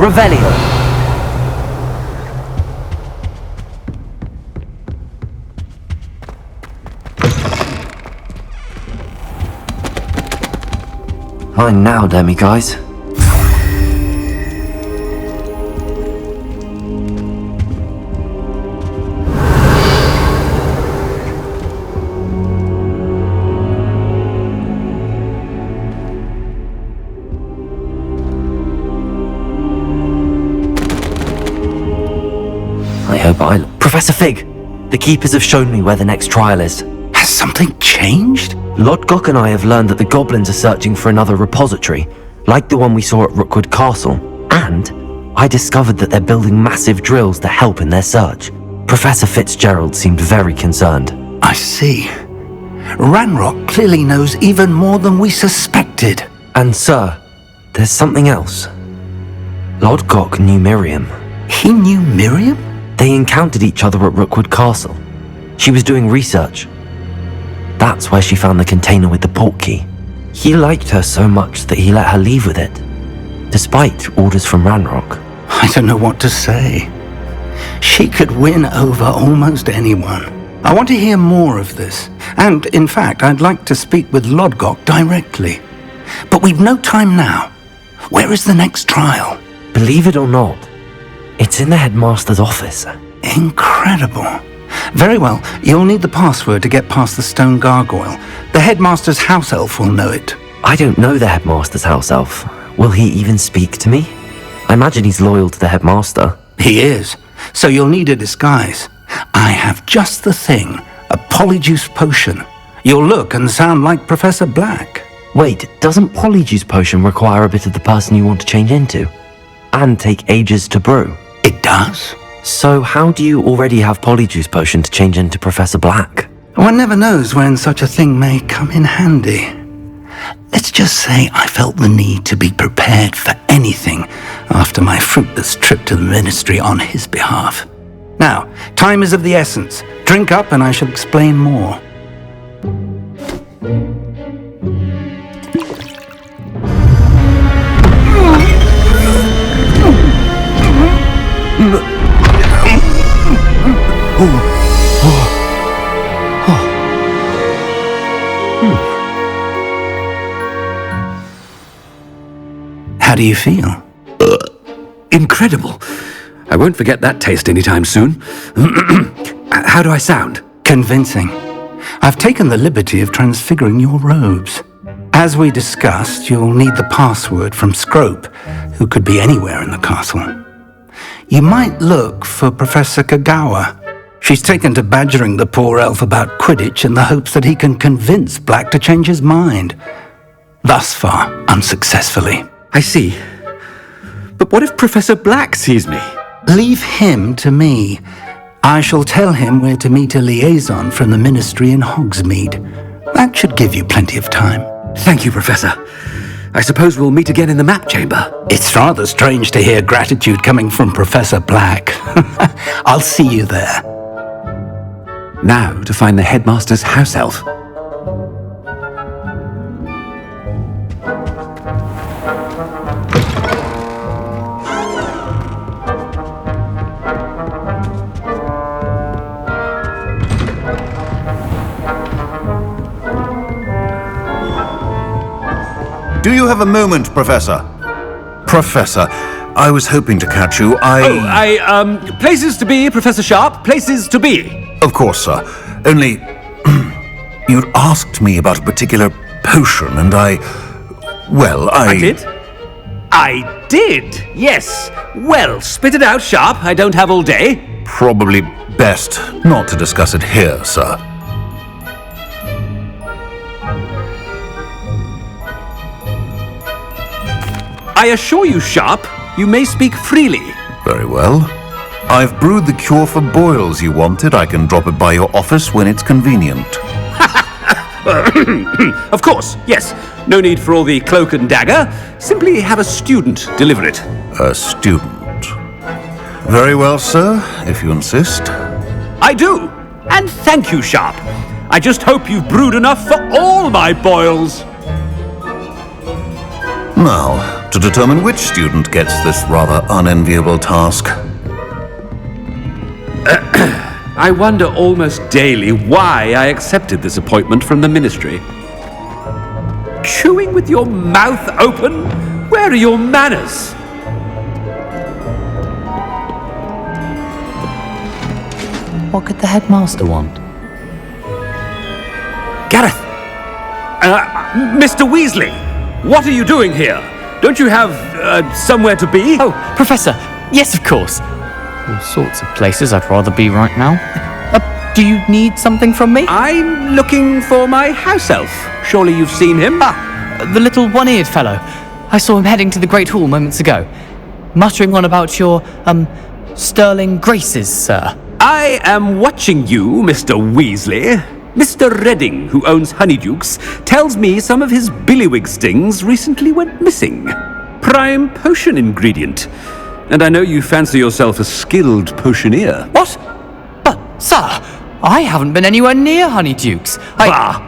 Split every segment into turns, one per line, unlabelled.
Revelio. Fine now, demi-guys. Professor Fig! The Keepers have shown me where the next trial is.
Has something changed?
Lodgok and I have learned that the goblins are searching for another repository, like the one we saw at Rookwood Castle. And I discovered that they're building massive drills to help in their search. Professor Fitzgerald seemed very concerned.
I see. Ranrock clearly knows even more than we suspected.
And sir, there's something else. Lodgok knew Miriam.
He knew Miriam?
They encountered each other at Rookwood Castle. She was doing research. That's where she found the container with the portkey. He liked her so much that he let her leave with it, despite orders from Ranrock.
I don't know what to say. She could win over almost anyone. I want to hear more of this. And, in fact, I'd like to speak with Lodgok directly. But we've no time now. Where is the next trial?
Believe it or not, it's in the headmaster's office.
Incredible. Very well, you'll need the password to get past the stone gargoyle. The headmaster's house elf will know it.
I don't know the headmaster's house elf. Will he even speak to me? I imagine he's loyal to the headmaster.
He is. So you'll need a disguise. I have just the thing. A Polyjuice potion. You'll look and sound like Professor Black.
Wait, doesn't Polyjuice potion require a bit of the person you want to change into? And take ages to brew?
It does.
So how do you already have Polyjuice potion to change into Professor Black?
One never knows when such a thing may come in handy. Let's just say I felt the need to be prepared for anything after my fruitless trip to the ministry on his behalf. Now, time is of the essence. Drink up and I shall explain more. How do you feel?
Incredible. I won't forget that taste anytime soon. How do I sound?
Convincing. I've taken the liberty of transfiguring your robes. As we discussed, you'll need the password from Scrope, who could be anywhere in the castle. You might look for Professor Kagawa. She's taken to badgering the poor elf about Quidditch in the hopes that he can convince Black to change his mind. Thus far, unsuccessfully.
I see. But what if Professor Black sees me?
Leave him to me. I shall tell him where to meet a liaison from the ministry in Hogsmeade. That should give you plenty of time.
Thank you, Professor. I suppose we'll meet again in the map chamber.
It's rather strange to hear gratitude coming from Professor Black. I'll see you there.
Now to find the headmaster's house elf.
Do you have a moment, Professor? Professor, I was hoping to catch you.
Places to be, Professor Sharp, places to be.
Of course, sir. Only, you'd asked me about a particular potion, and I
did? I did, yes. Well, spit it out, Sharp. I don't have all day.
Probably best not to discuss it here, sir.
I assure you, Sharp, you may speak freely.
Very well. I've brewed the cure for boils you wanted. I can drop it by your office when it's convenient.
Of course, yes. No need for all the cloak and dagger. Simply have a student deliver it.
A student. Very well, sir, if you insist.
I do. And thank you, Sharp. I just hope you've brewed enough for all my boils.
Now, to determine which student gets this rather unenviable task.
I wonder almost daily why I accepted this appointment from the Ministry. Chewing with your mouth open? Where are your manners?
What could the headmaster want?
Gareth! Mr. Weasley! What are you doing here? Don't you have, somewhere to be?
Oh, Professor! Yes, of course! All sorts of places I'd rather be right now. Do you need something from me?
I'm looking for my house elf. Surely you've seen him?
The little one-eared fellow. I saw him heading to the Great Hall moments ago, muttering on about your, sterling graces, sir.
I am watching you, Mr. Weasley. Mr. Redding, who owns Honeydukes, tells me some of his billywig stings recently went missing. Prime potion ingredient. And I know you fancy yourself a skilled potioneer.
What? But, sir, I haven't been anywhere near Honeydukes.
Bah!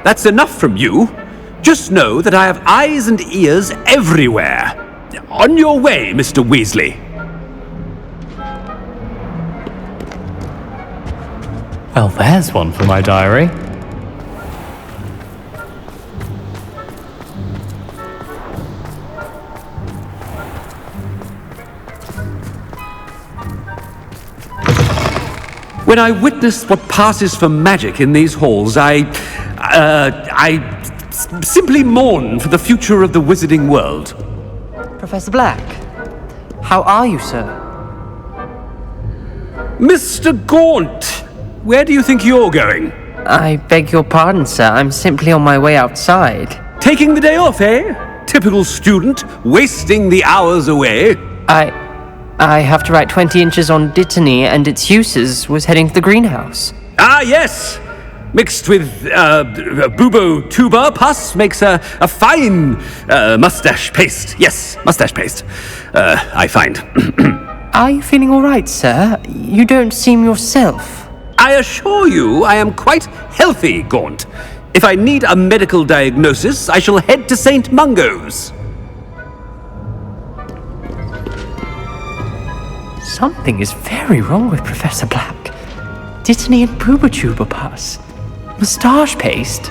That's enough from you. Just know that I have eyes and ears everywhere. On your way, Mr. Weasley.
Well, there's one for my diary.
When I witness what passes for magic in these halls, I simply mourn for the future of the wizarding world.
Professor Black, how are you, sir?
Mr. Gaunt, where do you think you're going?
I beg your pardon, sir. I'm simply on my way outside.
Taking the day off, eh? Typical student, wasting the hours away.
I have to write 20 inches on Dittany and its uses. Was heading to the greenhouse.
Ah, yes! Mixed with bubo tuber pus makes a fine mustache paste. Yes, mustache paste. I find.
Are you feeling all right, sir? You don't seem yourself.
I assure you I am quite healthy, Gaunt. If I need a medical diagnosis, I shall head to St. Mungo's.
Something is very wrong with Professor Black. Dittany and Boobertuber pus. Moustache paste.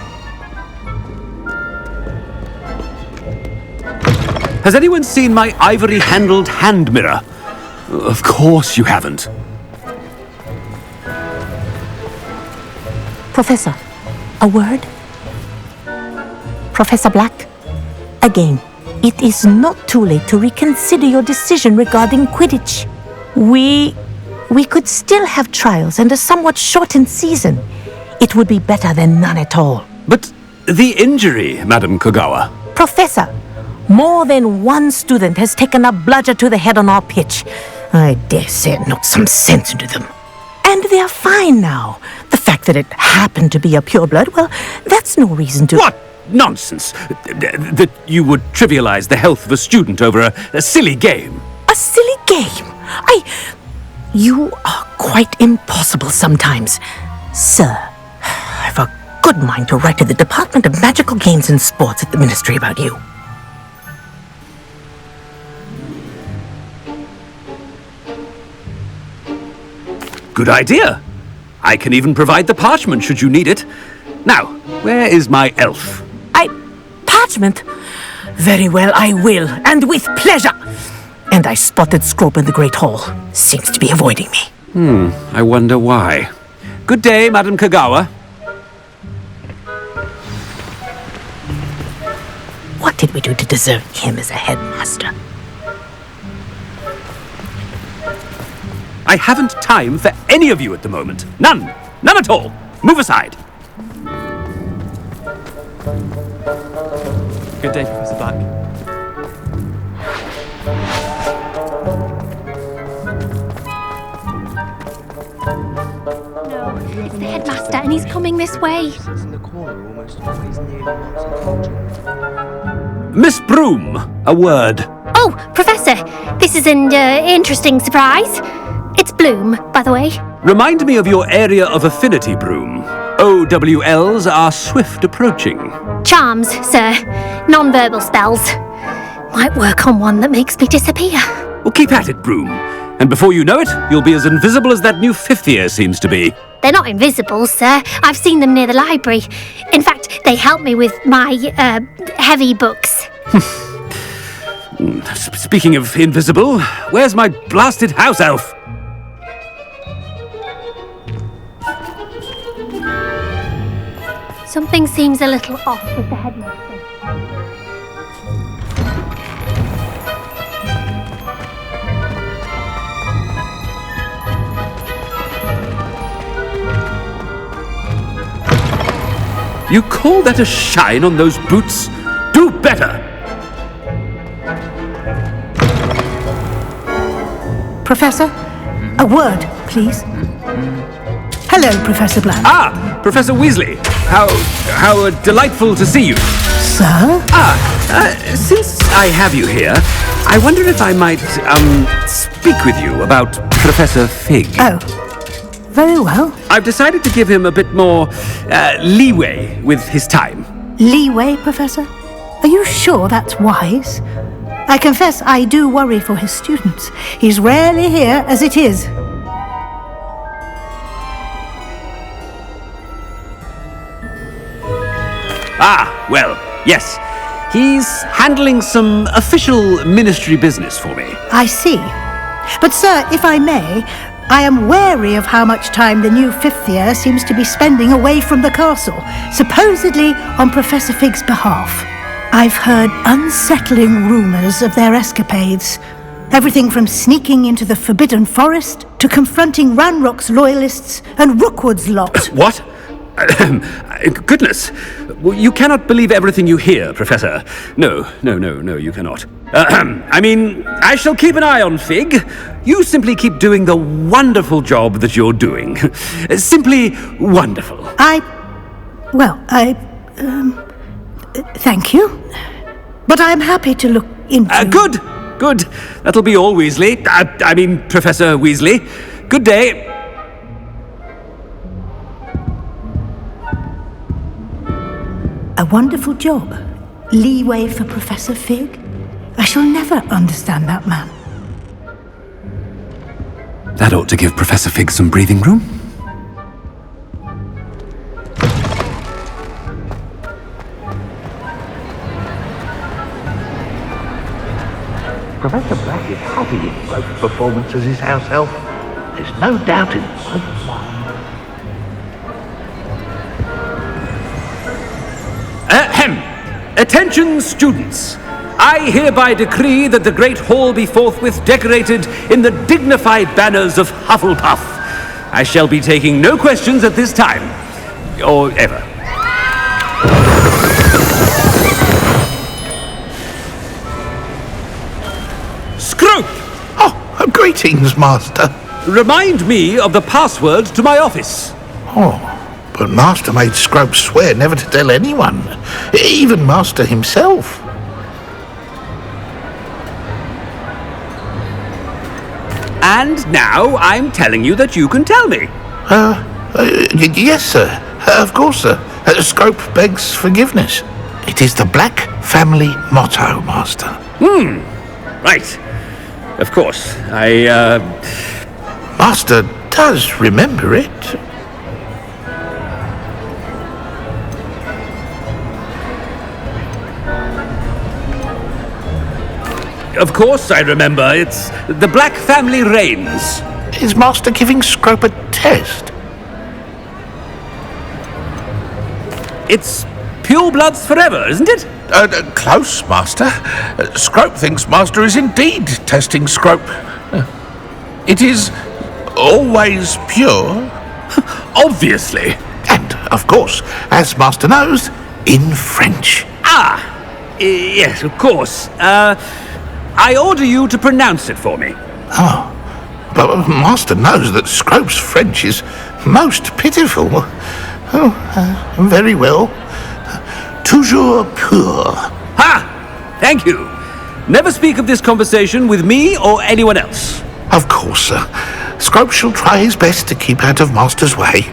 Has anyone seen my ivory-handled hand mirror? Of course you haven't.
Professor, a word? Professor Black, again, it is not too late to reconsider your decision regarding Quidditch. We could still have trials and a somewhat shortened season. It would be better than none at all.
But the injury, Madam Kogawa.
Professor, more than one student has taken a bludger to the head on our pitch. I dare say it knocked some sense into them. And they're fine now. The fact that it happened to be a pureblood, well, that's no reason to...
What nonsense! That you would trivialize the health of a student over a silly game.
A silly game? You are quite impossible sometimes. Sir, I've a good mind to write to the Department of Magical Games and Sports at the Ministry about you.
Good idea. I can even provide the parchment should you need it. Now, where is my elf?
Parchment? Very well, I will, and with pleasure. And I spotted Scrope in the Great Hall. Seems to be avoiding me.
I wonder why. Good day, Madam Kogawa.
What did we do to deserve him as a headmaster?
I haven't time for any of you at the moment. None. None at all. Move aside.
Good day, Professor Black.
No, it's the headmaster and he's coming this way.
Miss Broom, a word.
Oh, Professor, this is an interesting surprise. It's Bloom, by the way.
Remind me of your area of affinity, Broom. OWLs are swift approaching.
Charms, sir. Non-verbal spells. Might work on one that makes me disappear.
Well, keep at it, Broom. And before you know it, you'll be as invisible as that new fifth year seems to be.
They're not invisible, sir. I've seen them near the library. In fact, they help me with my, heavy books.
Speaking of invisible, where's my blasted house elf?
Something seems a little off with the headmaster.
You call that a shine on those boots? Do better!
Professor, a word, please. Hello, Professor Black.
Ah, Professor Weasley. How delightful to see you.
Sir?
Since I have you here, I wonder if I might, speak with you about Professor Fig.
Oh, very well.
I've decided to give him a bit more, leeway with his time.
Leeway, Professor? Are you sure that's wise? I confess I do worry for his students. He's rarely here as it is.
Ah, well, yes. He's handling some official ministry business for me.
I see. But, sir, if I may, I am wary of how much time the new fifth year seems to be spending away from the castle, supposedly on Professor Fig's behalf. I've heard unsettling rumours of their escapades. Everything from sneaking into the Forbidden Forest to confronting Ranrock's loyalists and Rookwood's lot.
What? Goodness. Well, you cannot believe everything you hear, Professor. No, you cannot. I mean, I shall keep an eye on Fig. You simply keep doing the wonderful job that you're doing. Simply wonderful.
Thank you. But I'm happy to look into...
Good. That'll be all, Weasley. I mean, Professor Weasley. Good day.
A wonderful job. Leeway for Professor Fig. I shall never understand that man.
That ought to give Professor Fig some breathing room.
Professor Black is happy in both performance as his house elf. There's no doubt in both minds.
Attention, students. I hereby decree that the Great Hall be forthwith decorated in the dignified banners of Hufflepuff. I shall be taking no questions at this time. Or ever. Scrope!
Oh, greetings, Master.
Remind me of the password to my office.
Oh, but Master made Scrope swear never to tell anyone, even Master himself.
And now I'm telling you that you can tell me.
Yes, sir. Of course, sir. Scrope begs forgiveness. It is the Black family motto, Master.
Right. Of course.
Master does remember it.
Of course I remember. It's the Black family reigns.
Is Master giving Scrope a test?
It's purebloods forever, isn't it?
Close, Master. Scrope thinks Master is indeed testing Scrope. It is always pure.
Obviously.
And, of course, as Master knows, in French.
Yes, of course. I order you to pronounce it for me.
Oh, but Master knows that Scrope's French is most pitiful. Oh, very well. Toujours pur.
Ha! Thank you. Never speak of this conversation with me or anyone else.
Of course, sir. Scrope shall try his best to keep out of Master's way.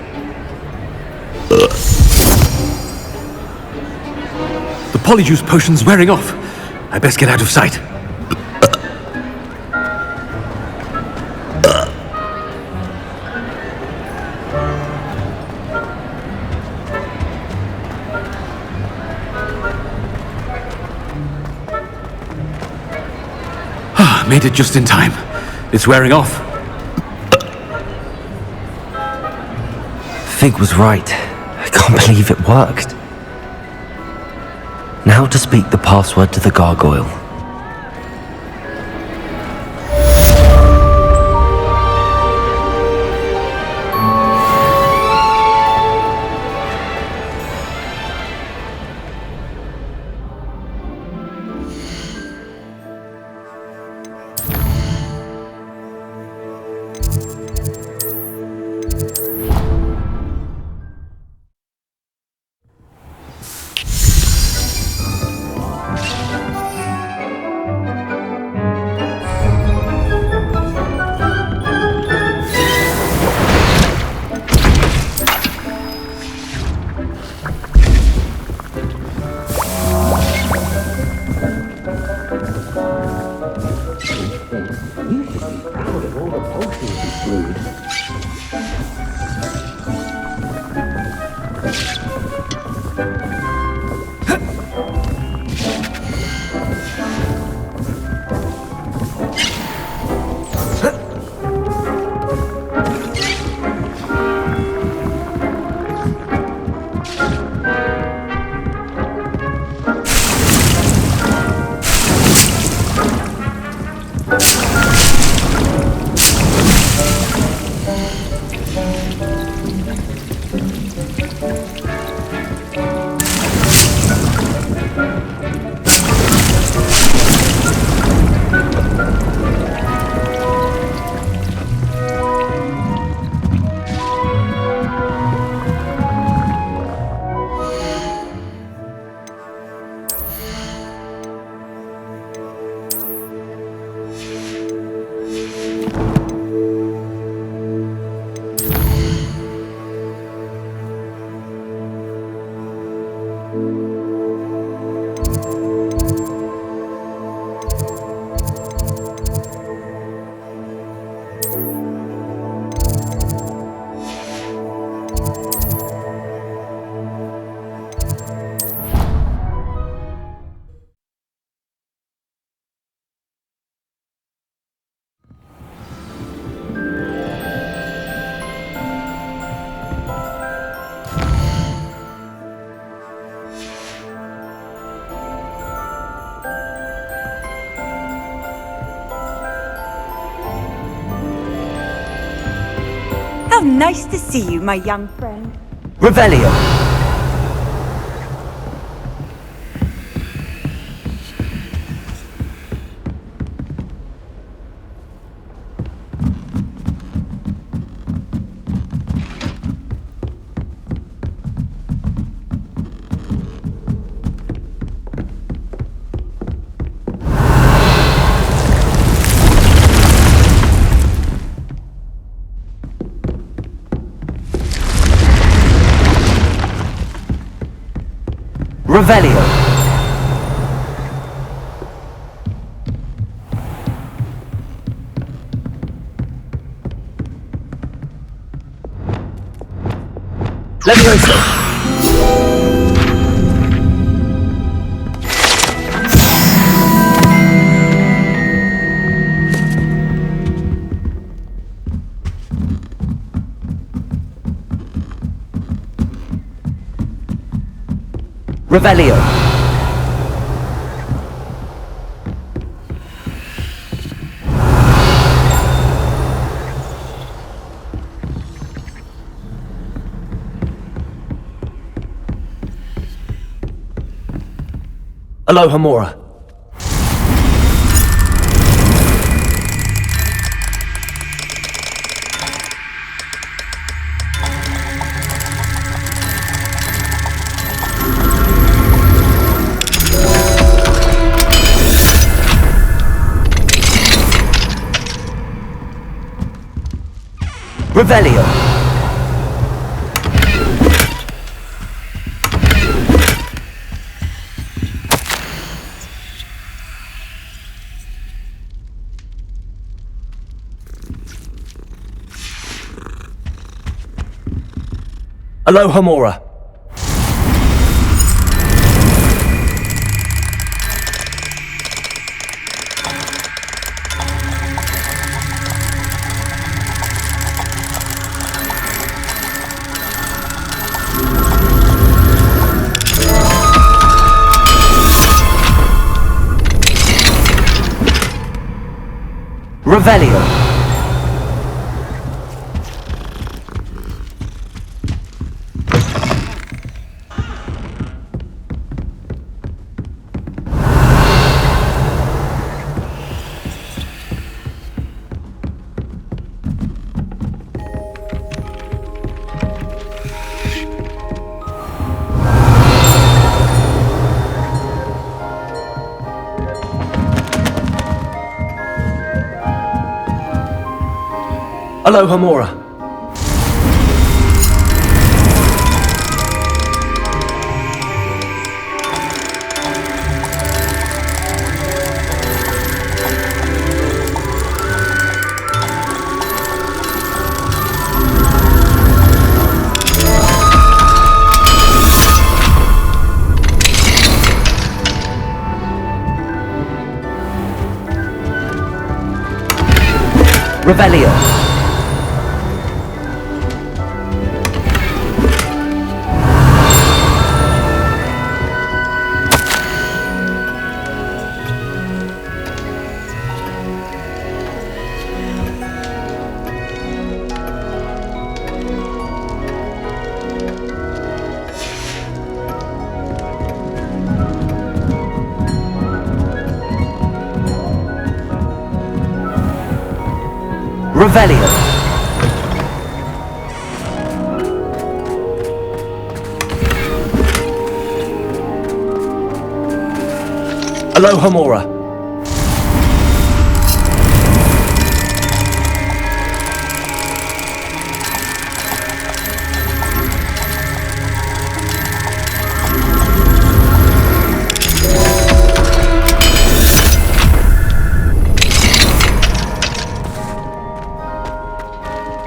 The Polyjuice potion's wearing off. I best get out of sight. Made it just in time. It's wearing off.
Fig was right. I can't believe it worked. Now to speak the password to the gargoyle.
How nice to see you, my young friend.
Revelio! Revelio! Leviosa! Revelio! Aloha Mora. Revelio! Aloha Mora. Revelio. Aloha Mora. Revelio. Revelio. Aloha Mora.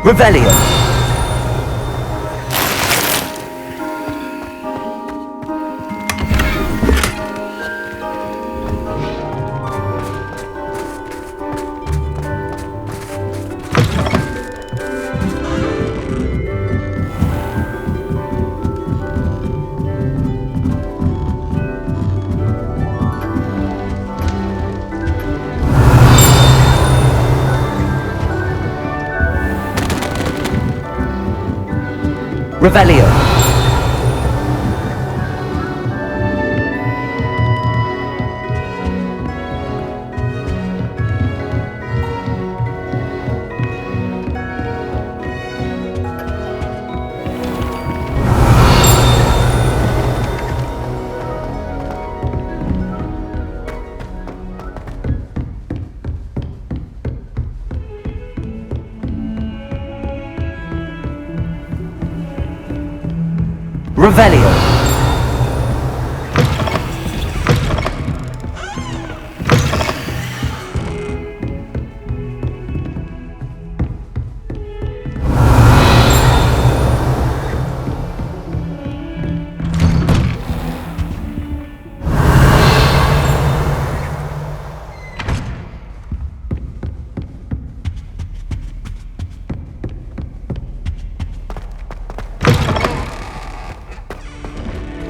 Revelio. Revelio. Revelio.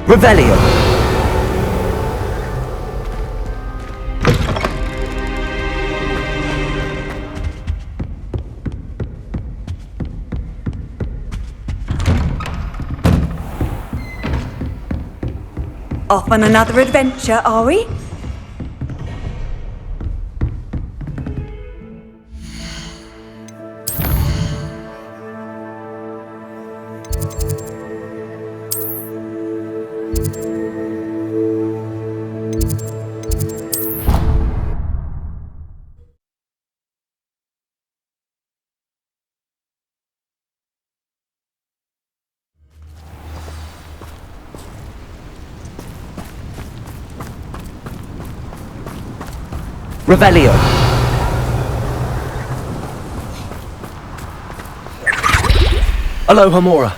Revelio.
Off on another adventure, are we?
Revelio. Aloha Mora.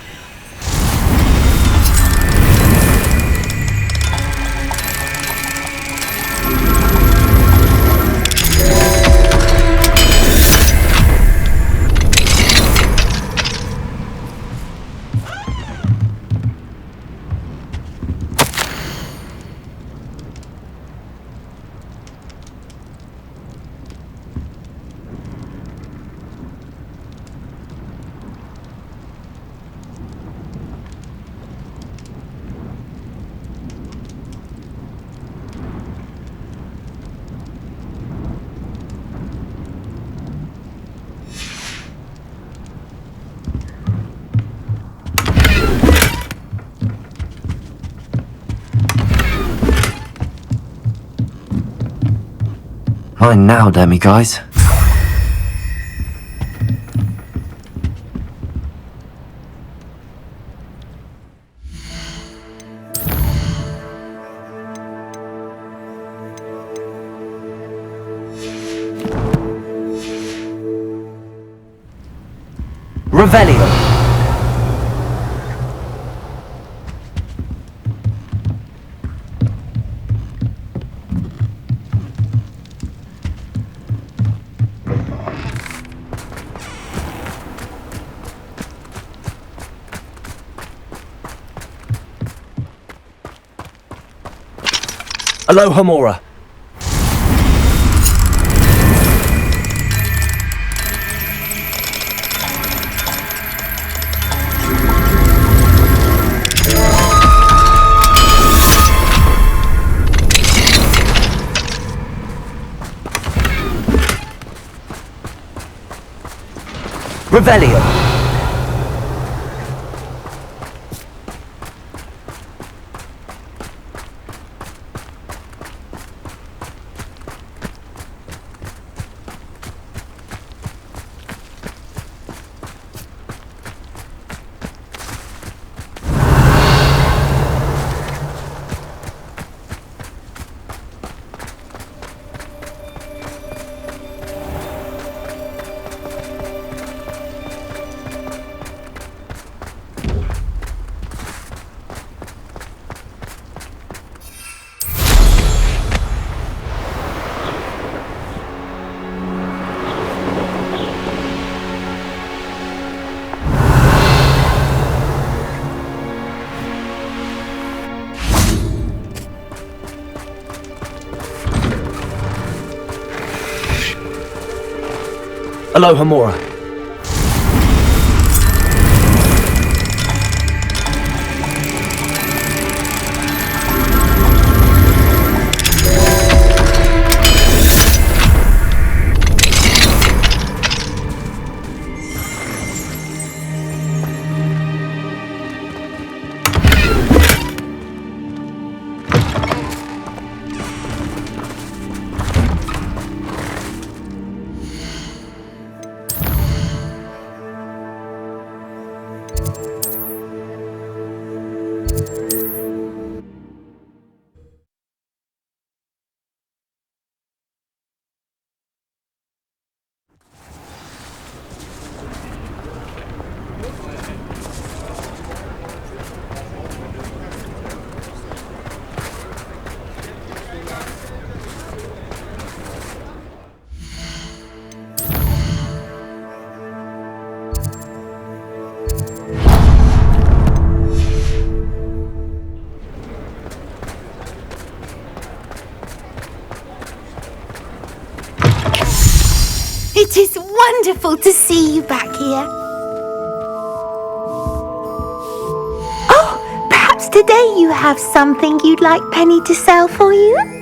fine now, demiguise. Revelio. Aloha Mora. Revelio. Aloha Mora.
It is wonderful to see you back here. Oh, perhaps today you have something you'd like Penny to sell for you?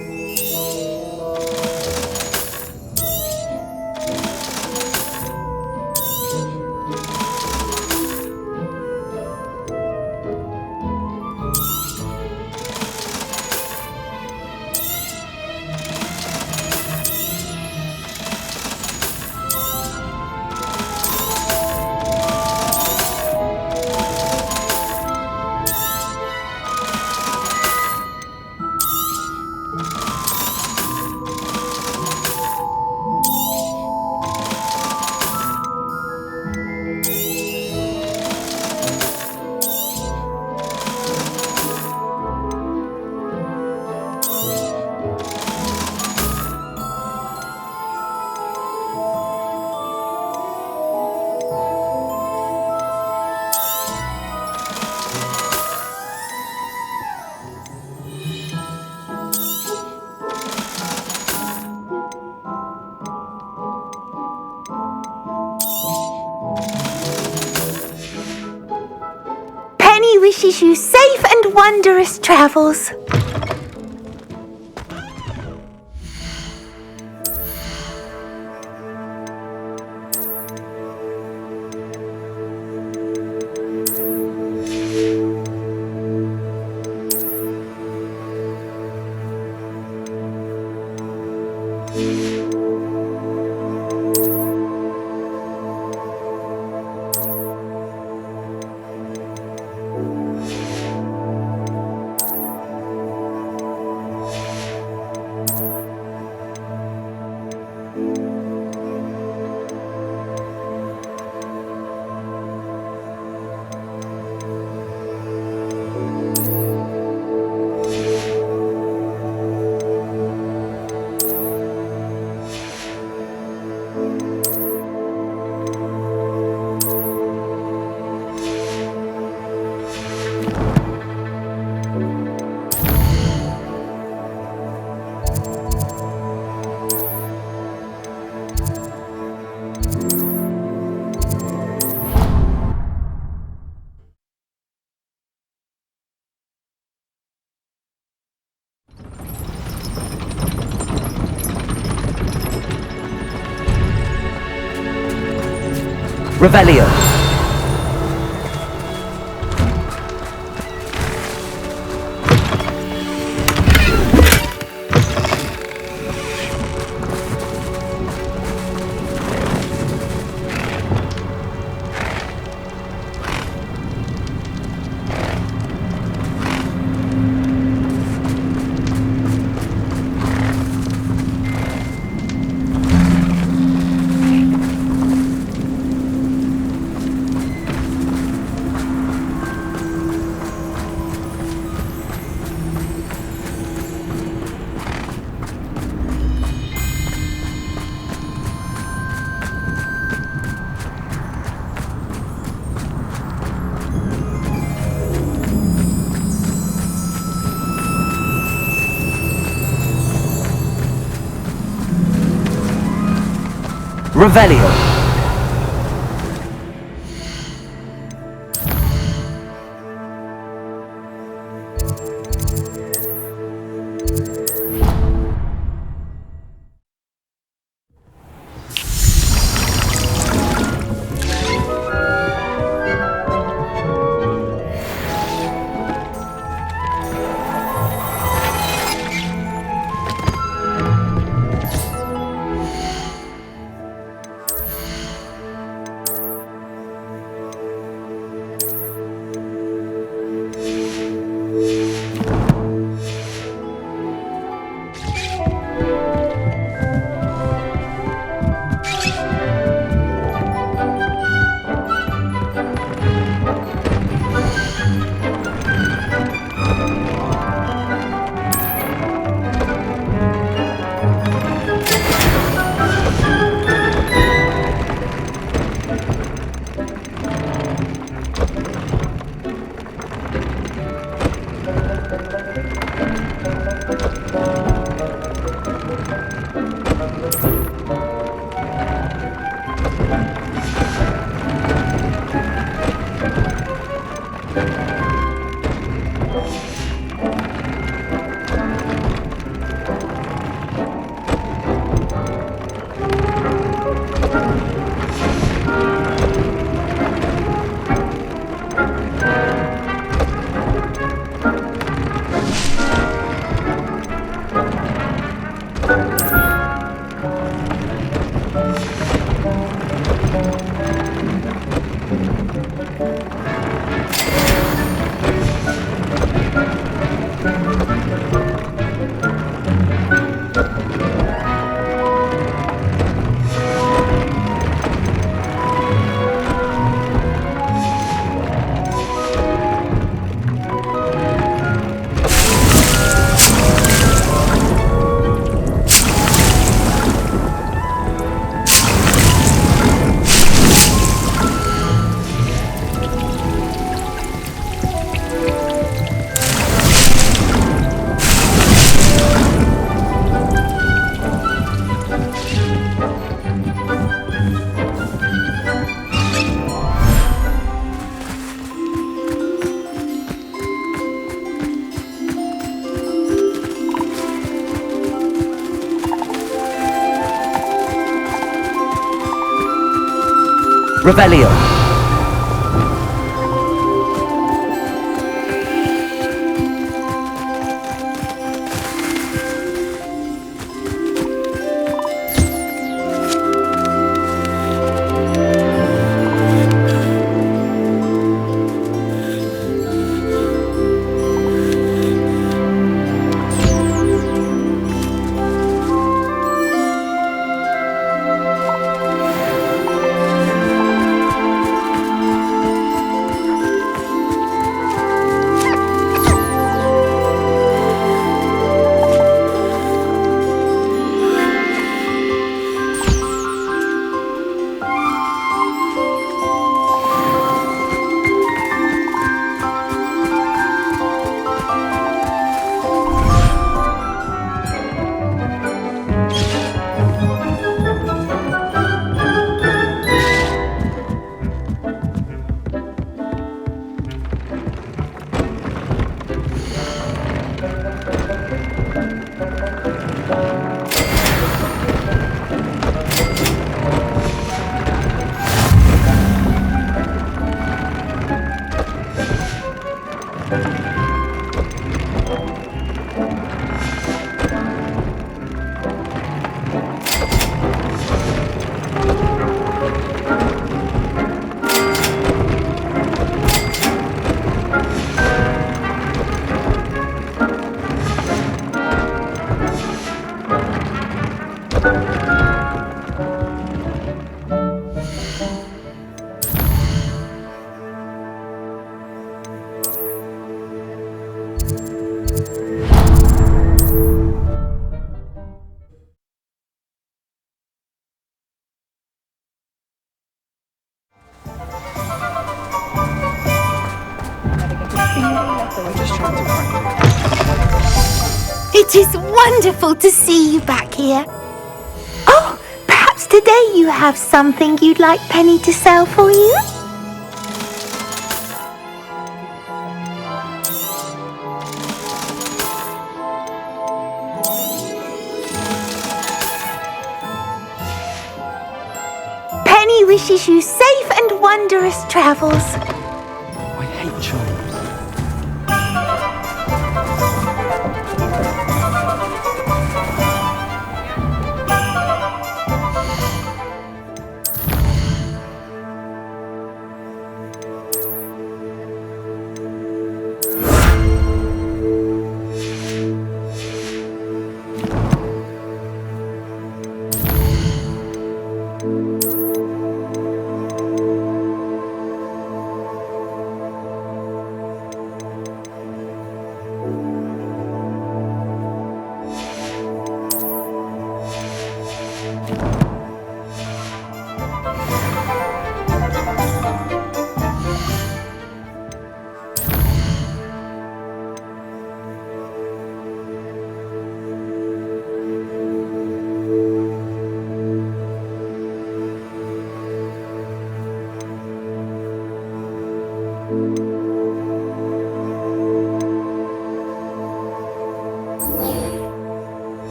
Penny wishes you safe and wondrous travels.
Revelio. Revelio. Revelio.
It is wonderful to see you back here. Oh, perhaps today you have something you'd like Penny to sell for you? Penny wishes you safe and wondrous travels.
I hate children.